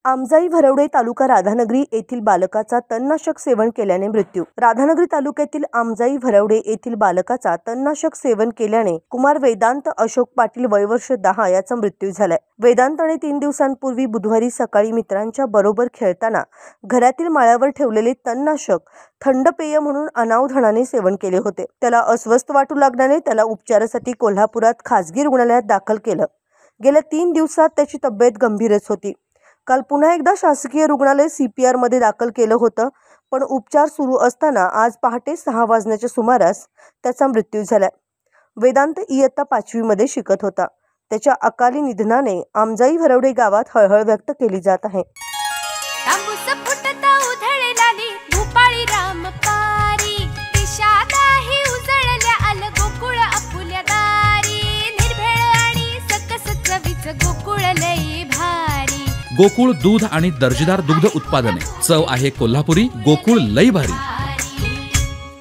आमजाई भरवडे तालुका राधानगरी येथील बालकाचा तणनाशक सेवन केल्याने मृत्यू। राधानगरी तालुक्यातील आमजाई भरवडे येथील बालकाचा तणनाशक सेवन केल्याने कुमार वेदांत अशोक पाटील वय वर्ष 10 याचा मृत्यू झालाय। वेदांतने 3 दिवसांपूर्वी बुधवारी सकाळी मित्रांच्या बरोबर खेळताना घरातील माळ्यावर ठेवलेले तणनाशक थंड पेय म्हणून अनावधानाने सेवन केले होते। त्याला अस्वस्थ वाटू लागल्याने त्याला उपचारासाठी कोल्हापुरात खासगी रुग्णालयात दाखल केलं। गेल्या 3 दिवसात त्याची तब्येत गंभीरच होती। काल पुन्हा एकदा शासकीय रुग्णालय CPR मध्ये दाखल केलं होतं, पण उपचार सुरू असताना आज पहाटे 6 वाजण्याच्या सुमारास त्याचा मृत्यू झाला। वेदांत इयत्ता 5वी मध्ये शिकत होता। त्याच्या अकाली निधनाने आमजाई भरवडे गावात हळहळ व्यक्त केली जात आहे। गोकुळ दूध आणि दर्जेदार दुग्ध उत्पादने। चव आहे कोल्हापुरी। गोकुळ लई भारी।